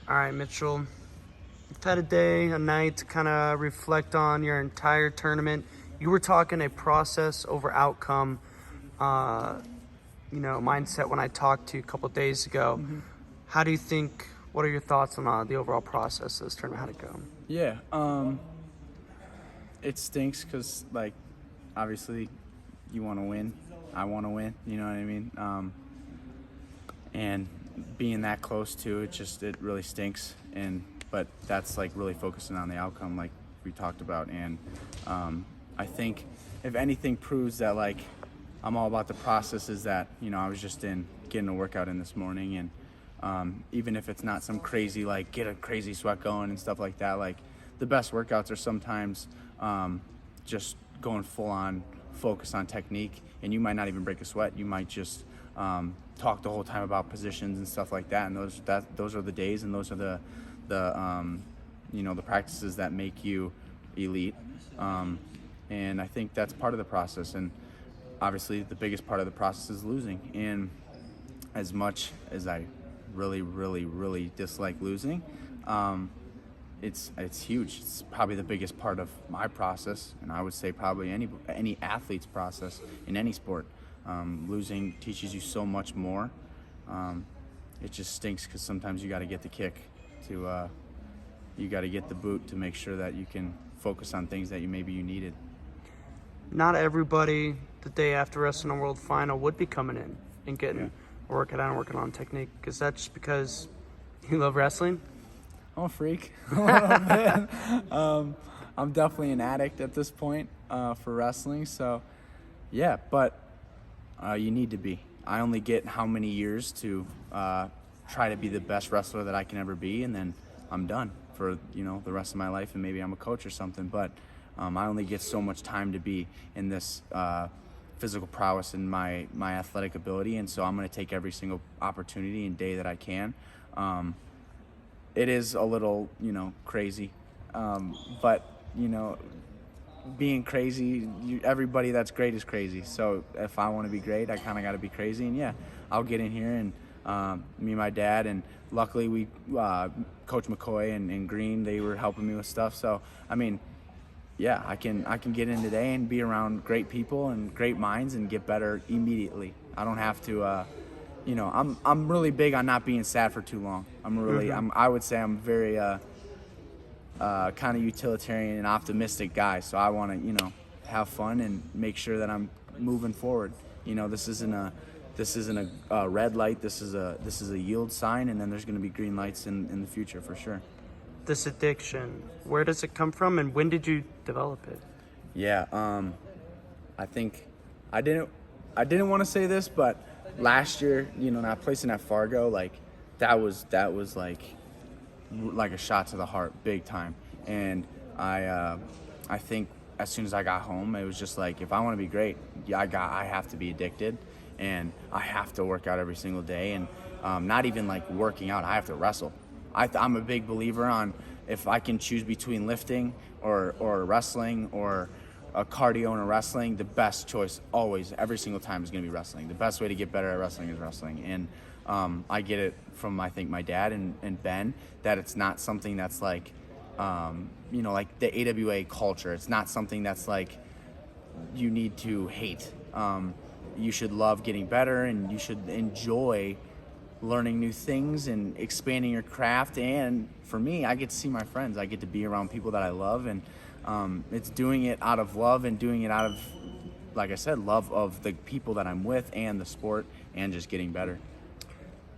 All right, Mitchell. You've had a day, a night to kind of reflect on your entire tournament. You were talking a process over outcome, uh, mindset when I talked to you a couple of days ago. How do you think? What are your thoughts on the overall process of this tournament? How'd it go? Yeah, it stinks because, like, obviously you want to win. I want to win, you know what I mean? And being that close to it, it really stinks. But that's, like, really focusing on the outcome, like we talked about. And I think if anything proves that, like, I'm all about the process is that, I was just getting a workout in this morning. And even if it's not some crazy, like, get a crazy sweat going and stuff like that, like, the best workouts are sometimes just going full on focus on technique, and you might not even break a sweat. You might just talk the whole time about positions and stuff like that. And those are the days, and those are the practices that make you elite. And I think that's part of the process. And obviously the biggest part of the process is losing. And as much as I really, really, really dislike losing, it's huge. It's probably the biggest part of my process, and I would say probably any athlete's process in any sport. Losing teaches you so much more. It just stinks because sometimes you got to get the kick you got to get the boot to make sure that you can focus on things that you needed. Not everybody the day after wrestling a world final would be coming in and getting working on technique. Is that just because you love wrestling? I'm a freak a little bit. I'm definitely an addict at this point for wrestling. So, yeah, but you need to be. I only get how many years to try to be the best wrestler that I can ever be, and then I'm done for the rest of my life, and maybe I'm a coach or something. But I only get so much time to be in this physical prowess and my athletic ability, and so I'm going to take every single opportunity and day that I can. It is a little, crazy, but, being crazy, everybody that's great is crazy. So if I want to be great, I kind of got to be crazy. And, yeah, I'll get in here, and me and my dad, and luckily we, Coach McCoy and Green, they were helping me with stuff. So, I mean, yeah, I can get in today and be around great people and great minds and get better immediately. I don't have to I'm really big on not being sad for too long. I would say I'm very kind of utilitarian and optimistic guy. So I want to, have fun and make sure that I'm moving forward. This isn't a red light. This is a yield sign, and then there's going to be green lights in the future for sure. This addiction, where does it come from, and when did you develop it? Yeah, I think I didn't want to say this, but last year, not placing at Fargo, like that was like a shot to the heart, big time. And I think as soon as I got home, it was just like, if I want to be great, I have to be addicted, and I have to work out every single day. And not even like working out, I have to wrestle. I'm a big believer on, if I can choose between lifting or wrestling or a cardio and a wrestling, the best choice always, every single time, is going to be wrestling. The best way to get better at wrestling is wrestling. And I get it from, I think, my dad and Ben, that it's not something that's like, like the AWA culture. It's not something that's like you need to hate. You should love getting better, and you should enjoy learning new things and expanding your craft. And for me, I get to see my friends. I get to be around people that I love, and it's doing it out of love, and doing it out of, like I said, love of the people that I'm with and the sport, and just getting better.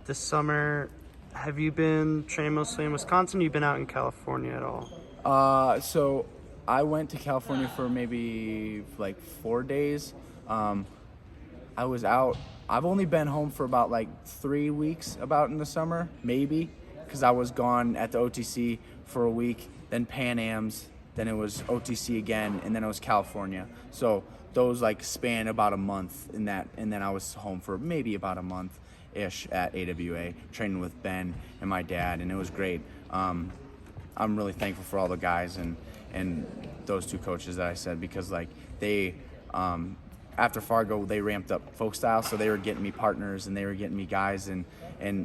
This summer, have you been training mostly in Wisconsin? You've been out in California at all? So I went to California for maybe like 4 days. I was out. I've only been home for about like 3 weeks about in the summer, maybe, because I was gone at the OTC for a week, then Pan Am's, then it was OTC again, and then it was California. So those like span about a month in that, and then I was home for maybe about a month-ish at AWA, training with Ben and my dad, and it was great. I'm really thankful for all the guys and those two coaches that I said, because like they after Fargo, they ramped up folk style, so they were getting me partners and they were getting me guys, and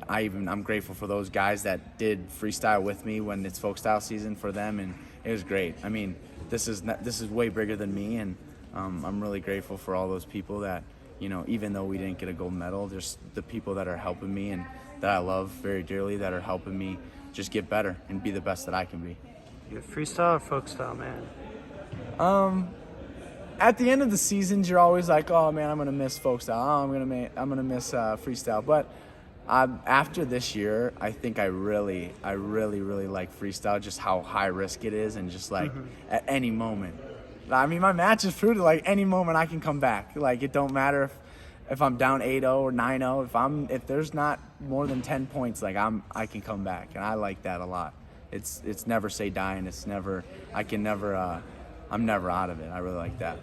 I'm grateful for those guys that did freestyle with me when it's folk style season for them, and it was great. I mean, this is way bigger than me, and I'm really grateful for all those people that, you know, even though we didn't get a gold medal, there's the people that are helping me and that I love very dearly that are helping me just get better and be the best that I can be. You freestyle or folk style, man? At the end of the seasons, you're always like, oh man, I'm gonna miss folk style. Oh, I'm gonna miss freestyle. But after this year, I think I really like freestyle. Just how high risk it is, and just like at any moment. I mean, my match is proved like any moment I can come back. Like it don't matter if I'm down 8-0 or 9-0. If there's not more than 10 points, like I can come back, and I like that a lot. It's never say die, and I'm never out of it. I really like that.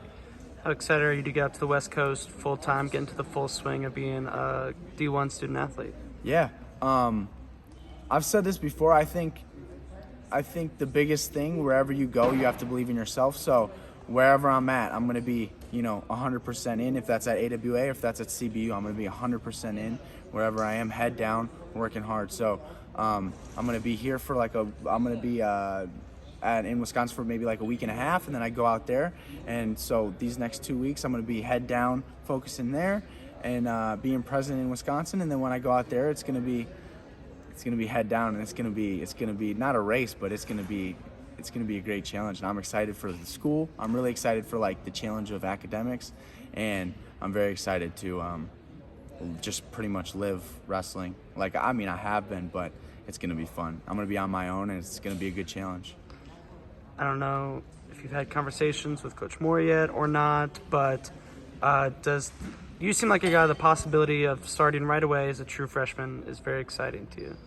How excited are you to get up to the West Coast full time, get into the full swing of being a D1 student athlete? Yeah. I've said this before. I think the biggest thing, wherever you go, you have to believe in yourself. So wherever I'm at, I'm going to be, 100% in. If that's at AWA or if that's at CBU, I'm going to be 100% in. Wherever I am, head down, working hard. So I'm going to be here for I'm going to be in Wisconsin for maybe like a week and a half, and then I go out there. And so these next 2 weeks, I'm going to be head down, focusing there, and being present in Wisconsin. And then when I go out there, it's going to be head down, and it's going to be not a race, but it's going to be a great challenge. And I'm excited for the school. I'm really excited for like the challenge of academics, and I'm very excited to just pretty much live wrestling. Like, I mean, I have been, but it's going to be fun. I'm going to be on my own, and it's going to be a good challenge. I don't know if you've had conversations with Coach Moore yet or not, but you seem like a guy, the possibility of starting right away as a true freshman is very exciting to you.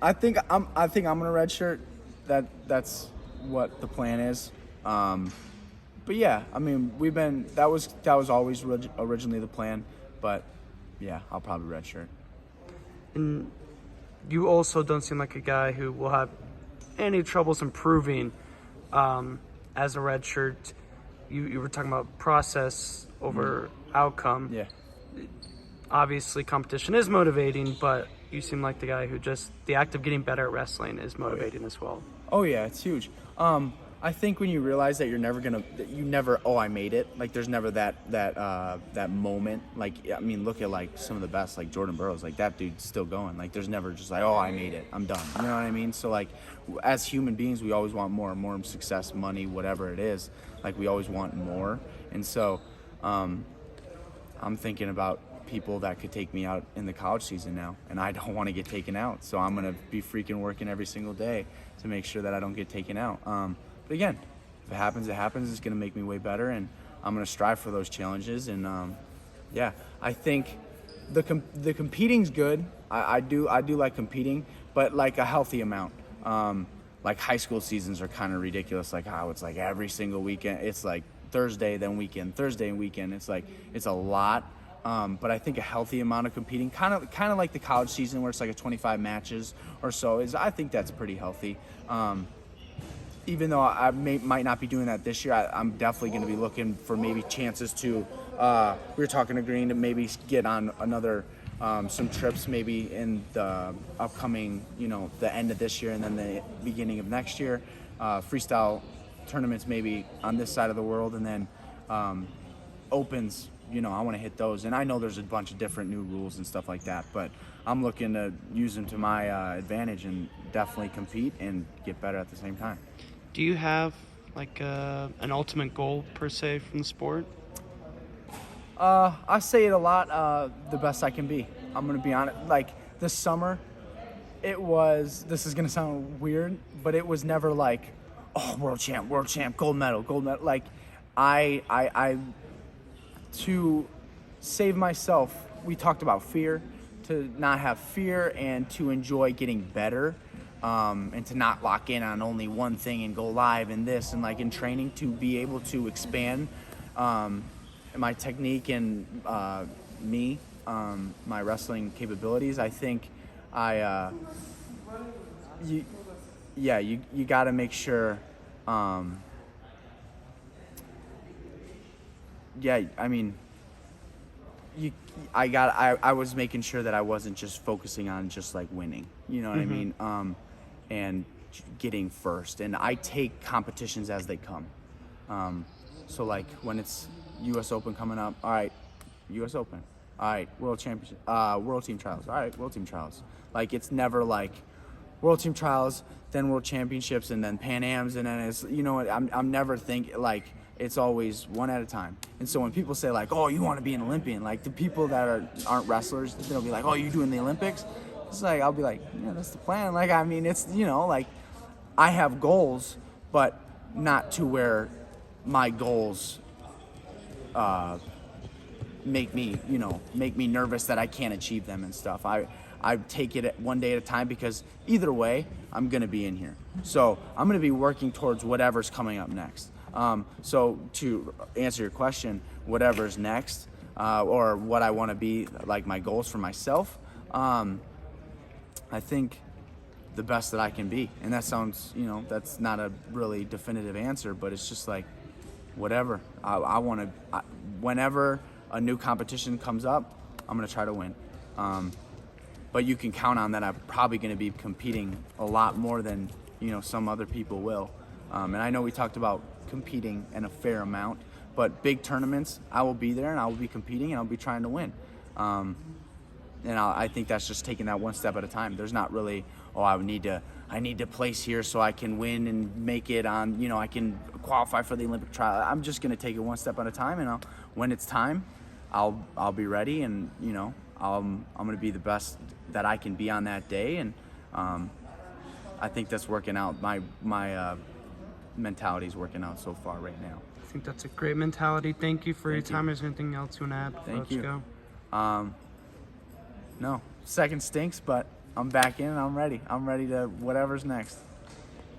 I think I'm gonna redshirt. That's what the plan is. But yeah, I mean, that was always originally the plan. But yeah, I'll probably redshirt. And you also don't seem like a guy who will have any troubles improving as a redshirt. You were talking about process over outcome. Yeah. Obviously, competition is motivating, but you seem like the guy who just the act of getting better at wrestling is motivating as well. Oh yeah, it's huge. I think when you realize that I made it. Like there's never that moment. Like, I mean, look at like some of the best, like Jordan Burroughs. Like that dude's still going. Like there's never just like, oh, I made it, I'm done. You know what I mean? So like, as human beings, we always want more and more success, money, whatever it is. Like we always want more. And so, I'm thinking about people that could take me out in the college season now, and I don't want to get taken out. So I'm gonna be freaking working every single day to make sure that I don't get taken out. But again, if it happens, it happens. It's going to make me way better, and I'm going to strive for those challenges. And yeah, I think the competing's good. I do like competing, but like a healthy amount. Like high school seasons are kind of ridiculous. Like how it's like every single weekend. It's like Thursday, then weekend, Thursday and weekend. It's like it's a lot. But I think a healthy amount of competing, kind of like the college season where it's like a 25 matches or so, I think that's pretty healthy. Even though I might not be doing that this year, I'm definitely going to be looking for maybe chances to. We were talking to Green to maybe get on another some trips maybe in the upcoming, the end of this year and then the beginning of next year. Freestyle tournaments maybe on this side of the world, and then opens. I want to hit those, and I know there's a bunch of different new rules and stuff like that, but I'm looking to use them to my advantage and definitely compete and get better at the same time. Do you have like an ultimate goal per se from the sport? I say it a lot, the best I can be. I'm going to be honest. Like this summer, this is going to sound weird, but it was never like, oh, world champ, gold medal. Like I to save myself, we talked about fear, to not have fear and to enjoy getting better, and to not lock in on only one thing and go live in this, and like in training to be able to expand my technique and my wrestling capabilities. I think you got to make sure yeah, I mean, I was making sure that I wasn't just focusing on just like winning, you know what I mean? And getting first. And I take competitions as they come. So like when it's U.S. Open coming up, all right, U.S. Open. All right, World Championship, World Team Trials. All right, World Team Trials. Like it's never like World Team Trials, then World Championships, and then Pan Ams, and then it's, you know what, I'm never thinking, like, it's always one at a time. And so when people say like, oh, you want to be an Olympian, like the people that aren't wrestlers, they'll be like, oh, you doing the Olympics? It's like, I'll be like, yeah, that's the plan. Like, I mean, it's, you know, like I have goals, but not to where my goals make me nervous that I can't achieve them and stuff. I take it one day at a time, because either way, I'm going to be in here. So I'm going to be working towards whatever's coming up next. So to answer your question, whatever's next, or what I want to be, like my goals for myself, I think the best that I can be. And that sounds, you know, that's not a really definitive answer, but it's just like, whatever. I want to, whenever a new competition comes up, I'm going to try to win. But you can count on that I'm probably going to be competing a lot more than, you know, some other people will. And I know we talked about competing in a fair amount, but big tournaments, I will be there and I will be competing and I'll be trying to win. And I think that's just taking that one step at a time. There's not really, oh, I need to place here so I can win and make it on, you know, I can qualify for the Olympic trial. I'm just going to take it one step at a time, and when it's time, I'll be ready, and, you know, I'm going to be the best that I can be on that day. And I think that's working out. My mentality is working out so far right now. I think that's a great mentality. Thank you for your time. Is there anything else you want to add before Thank let's you. go? No, second stinks, but I'm back in and I'm ready. I'm ready to whatever's next.